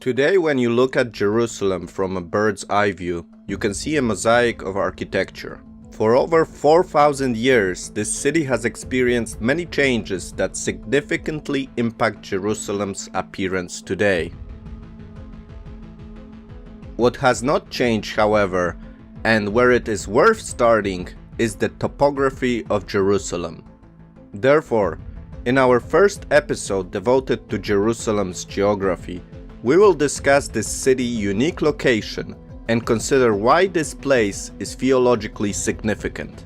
Today, when you look at Jerusalem from a bird's eye view, you can see a mosaic of architecture. For over 4,000 years, this city has experienced many changes that significantly impact Jerusalem's appearance today. What has not changed, however, and where it is worth starting, is the topography of Jerusalem. Therefore, in our first episode devoted to Jerusalem's geography, we will discuss this city's unique location and consider why this place is theologically significant.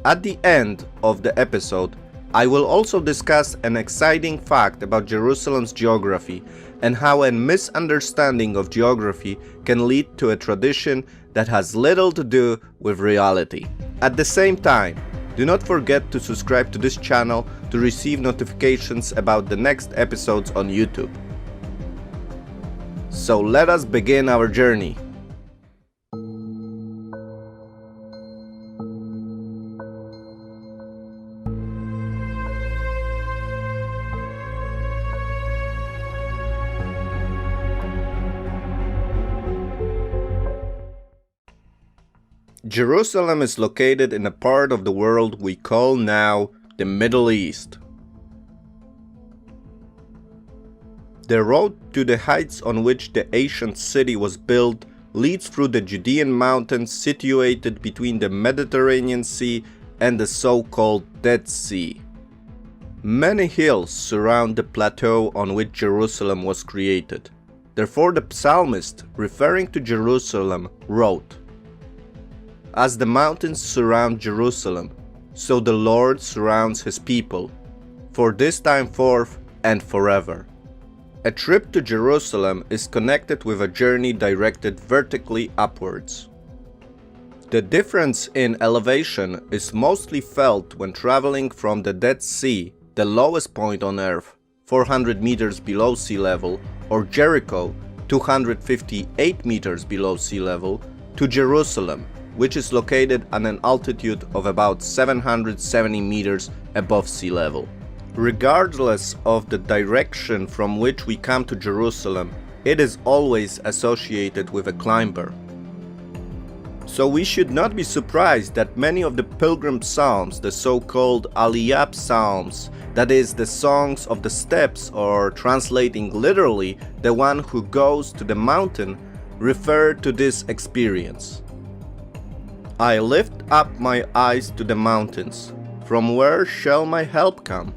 At the end of the episode, I will also discuss an exciting fact about Jerusalem's geography and how a misunderstanding of geography can lead to a tradition that has little to do with reality. At the same time, do not forget to subscribe to this channel to receive notifications about the next episodes on YouTube. So let us begin our journey. Jerusalem is located in a part of the world we call now the Middle East. The road to the heights on which the ancient city was built leads through the Judean mountains situated between the Mediterranean Sea and the so-called Dead Sea. Many hills surround the plateau on which Jerusalem was created. Therefore, the psalmist, referring to Jerusalem, wrote, "As the mountains surround Jerusalem, so the Lord surrounds his people, for this time forth and forever." A trip to Jerusalem is connected with a journey directed vertically upwards. The difference in elevation is mostly felt when traveling from the Dead Sea, the lowest point on earth, 400 meters below sea level, or Jericho, 258 meters below sea level, to Jerusalem, which is located at an altitude of about 770 meters above sea level. Regardless of the direction from which we come to Jerusalem, it is always associated with a climber. So we should not be surprised that many of the pilgrim psalms, the so-called Aliyah psalms, that is, the songs of the steps, or translating literally, the one who goes to the mountain, refer to this experience. I lift up my eyes to the mountains. From where shall my help come?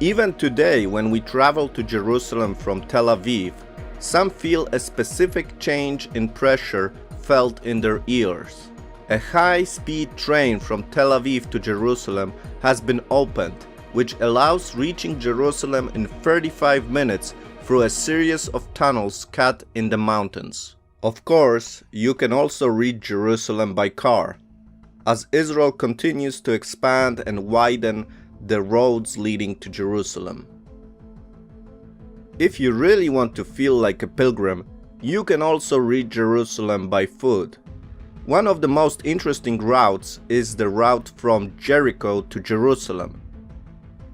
Even today, when we travel to Jerusalem from Tel Aviv, some feel a specific change in pressure felt in their ears. A high-speed train from Tel Aviv to Jerusalem has been opened, which allows reaching Jerusalem in 35 minutes through a series of tunnels cut in the mountains. Of course, you can also reach Jerusalem by car, as Israel continues to expand and widen the roads leading to Jerusalem. If you really want to feel like a pilgrim, you can also reach Jerusalem by foot. One of the most interesting routes is the route from Jericho to Jerusalem.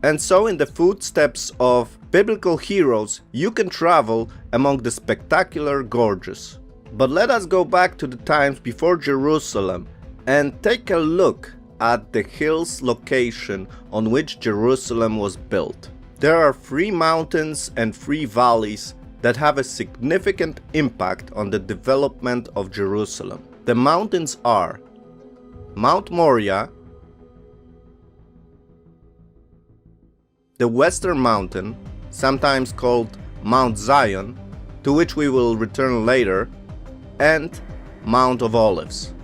And so, in the footsteps of biblical heroes, you can travel among the spectacular gorges. But let us go back to the times before Jerusalem and take a look at the hill's location on which Jerusalem was built. There are 3 mountains and 3 valleys that have a significant impact on the development of Jerusalem. The mountains are Mount Moriah, the Western Mountain, sometimes called Mount Zion, to which we will return later, and Mount of Olives.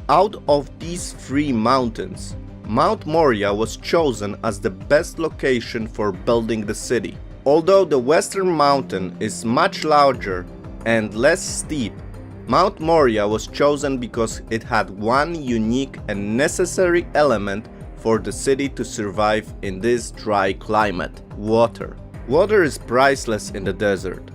Out of these 3 mountains, Mount Moriah was chosen as the best location for building the city. Although the Western Mountain is much larger and less steep, Mount Moriah was chosen because it had one unique and necessary element for the city to survive in this dry climate: water. Water is priceless in the desert.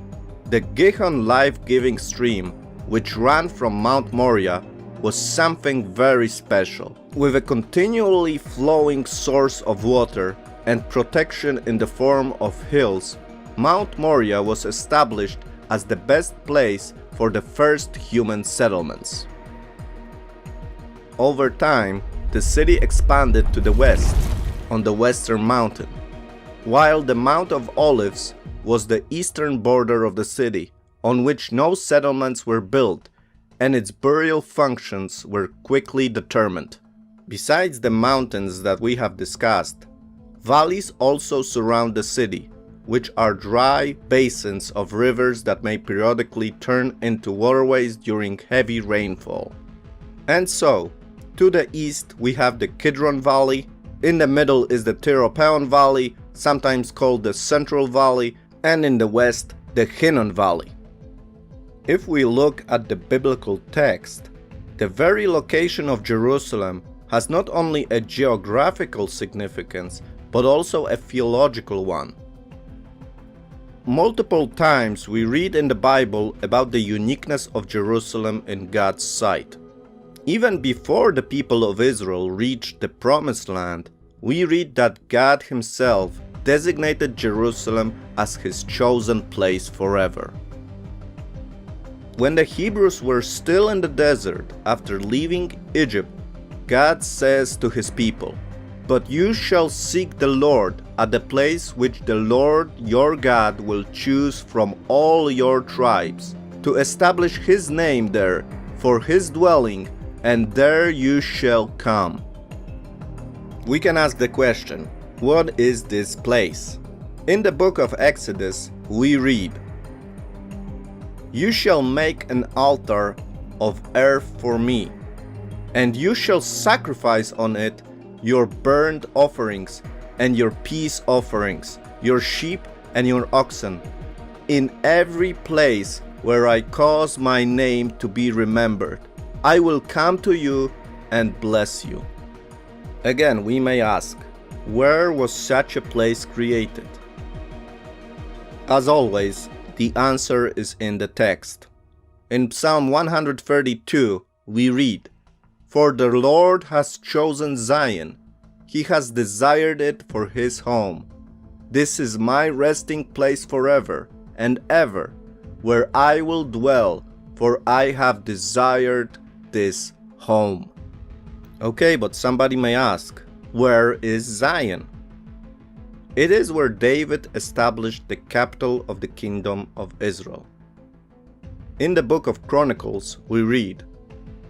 The Gihon life-giving stream, which ran from Mount Moriah, was something very special. With a continually flowing source of water, and protection in the form of hills, Mount Moriah was established as the best place for the first human settlements. Over time, the city expanded to the west, on the western mountain, while the Mount of Olives was the eastern border of the city, on which no settlements were built, and its burial functions were quickly determined. Besides the mountains that we have discussed, valleys also surround the city, which are dry basins of rivers that may periodically turn into waterways during heavy rainfall. And so, to the east we have the Kidron Valley, in the middle is the Tyropeon Valley, sometimes called the Central Valley, and in the west, the Hinnom Valley. If we look at the biblical text, the very location of Jerusalem has not only a geographical significance, but also a theological one. Multiple times we read in the Bible about the uniqueness of Jerusalem in God's sight. Even before the people of Israel reached the Promised Land, we read that God Himself designated Jerusalem as His chosen place forever. When the Hebrews were still in the desert after leaving Egypt, God says to His people, "But you shall seek the Lord at the place which the Lord your God will choose from all your tribes, to establish His name there for His dwelling, and there you shall come." We can ask the question, what is this place? In the book of Exodus, we read, "You shall make an altar of earth for me, and you shall sacrifice on it your burnt offerings and your peace offerings, your sheep and your oxen, in every place where I cause my name to be remembered. I will come to you and bless you." Again, we may ask, where was such a place created? As always, the answer is in the text. In Psalm 132, we read, "For the Lord has chosen Zion, He has desired it for His home. This is my resting place forever and ever, where I will dwell, for I have desired this home." Okay, but somebody may ask, where is Zion? It is where David established the capital of the kingdom of Israel. In the book of Chronicles, we read,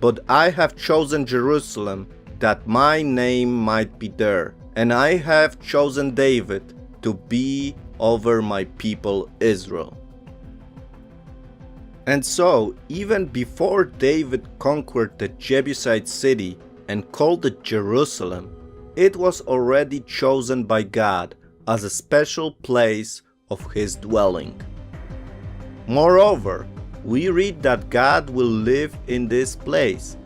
"But I have chosen Jerusalem, that my name might be there, and I have chosen David to be over my people Israel." And so, even before David conquered the Jebusite city and called it Jerusalem, it was already chosen by God as a special place of His dwelling. Moreover, we read that God will live in this place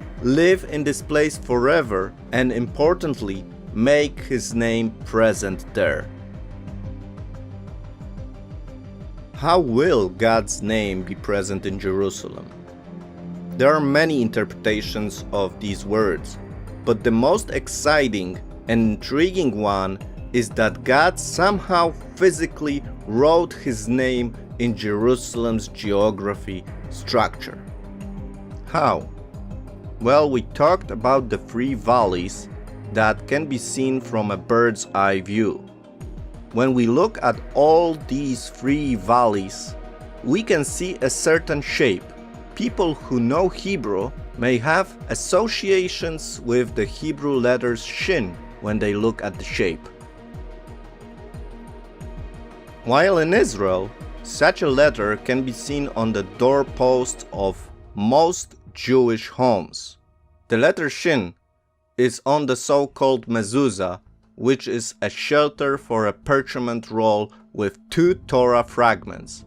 forever, and importantly, make His name present there. How will God's name be present in Jerusalem? There are many interpretations of these words, but the most exciting and intriguing one is that God somehow physically wrote His name in Jerusalem's geography structure. How? Well, we talked about the 3 valleys that can be seen from a bird's eye view. When we look at all these 3 valleys, we can see a certain shape. People who know Hebrew may have associations with the Hebrew letters Shin when they look at the shape. While in Israel, such a letter can be seen on the doorposts of most Jewish homes. The letter Shin is on the so-called mezuzah, which is a shelter for a parchment roll with 2 Torah fragments,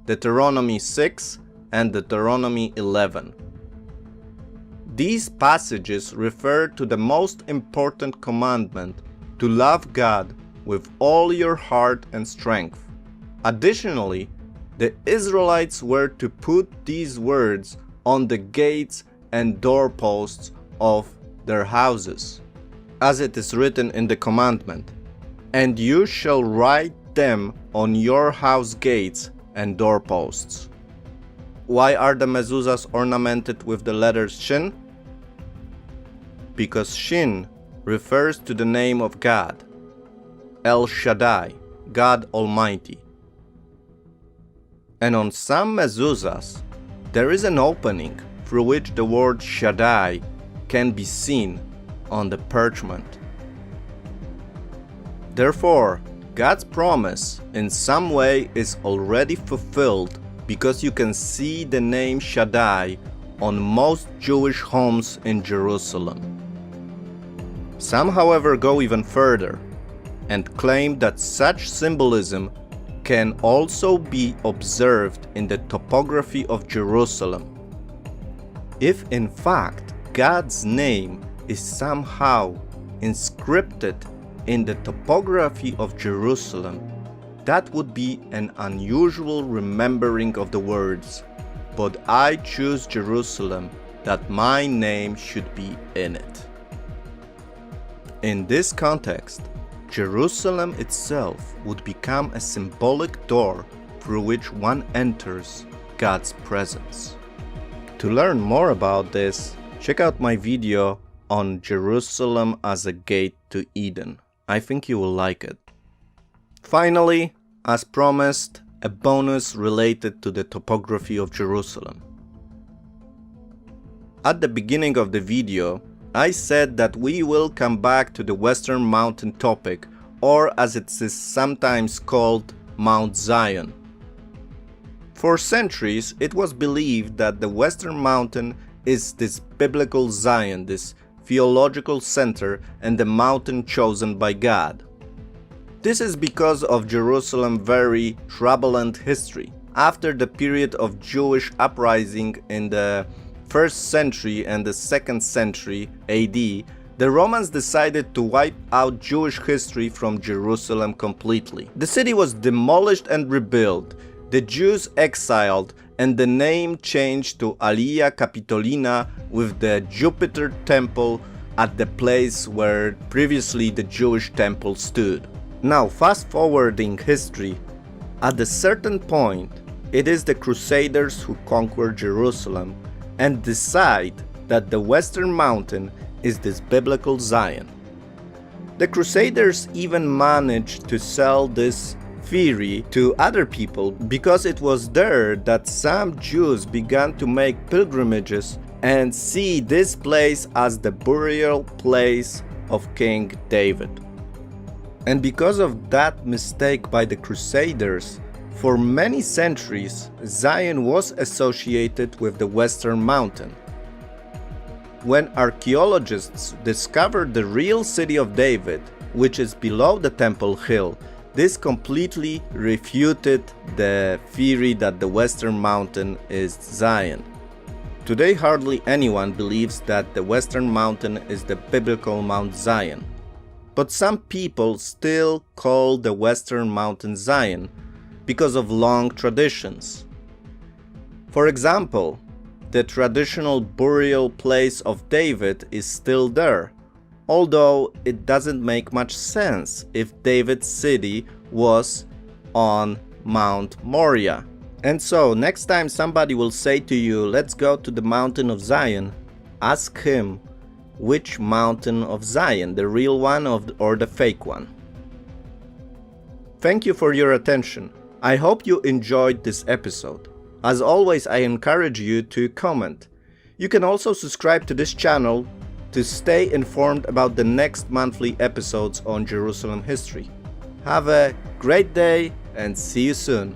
Deuteronomy 6 and Deuteronomy 11. These passages refer to the most important commandment to love God with all your heart and strength. Additionally, the Israelites were to put these words on the gates and doorposts of their houses, as it is written in the commandment, and you shall write them on your house gates and doorposts. Why are the mezuzahs ornamented with the letters Shin? Because Shin refers to the name of God, El Shaddai, God Almighty. And on some mezuzahs, there is an opening through which the word Shaddai can be seen on the parchment. Therefore, God's promise in some way is already fulfilled because you can see the name Shaddai on most Jewish homes in Jerusalem. Some, however, go even further and claim that such symbolism can also be observed in the topography of Jerusalem. If in fact God's name is somehow inscripted in the topography of Jerusalem, that would be an unusual remembering of the words, "But I choose Jerusalem, that my name should be in it." In this context, Jerusalem itself would become a symbolic door through which one enters God's presence. To learn more about this, check out my video on Jerusalem as a gate to Eden. I think you will like it. Finally, as promised, a bonus related to the topography of Jerusalem. At the beginning of the video, I said that we will come back to the Western Mountain topic, or as it is sometimes called, Mount Zion. For centuries, it was believed that the Western Mountain is this biblical Zion, this theological center, and the mountain chosen by God. This is because of Jerusalem's very turbulent history. After the period of Jewish uprising in the 1st century and the 2nd century AD, the Romans decided to wipe out Jewish history from Jerusalem completely. The city was demolished and rebuilt, the Jews exiled, and the name changed to Alia Capitolina, with the Jupiter temple at the place where previously the Jewish temple stood. Now, fast forwarding history, at a certain point, it is the Crusaders who conquer Jerusalem and decide that the Western Mountain is this biblical Zion. The Crusaders even managed to sell this theory to other people because it was there that some Jews began to make pilgrimages and see this place as the burial place of King David. And because of that mistake by the Crusaders, for many centuries Zion was associated with the Western Mountain. When archaeologists discovered the real city of David, which is below the Temple Hill, this completely refuted the theory that the Western Mountain is Zion. Today hardly anyone believes that the Western Mountain is the biblical Mount Zion. But some people still call the Western Mountain Zion because of long traditions. For example, the traditional burial place of David is still there, although it doesn't make much sense if David's city was on Mount Moriah. And so, next time somebody will say to you, "Let's go to the mountain of Zion," ask him, which mountain of Zion, the real one or the fake one? Thank you for your attention. I hope you enjoyed this episode. As always, I encourage you to comment. You can also subscribe to this channel to stay informed about the next monthly episodes on Jerusalem history. Have a great day and see you soon.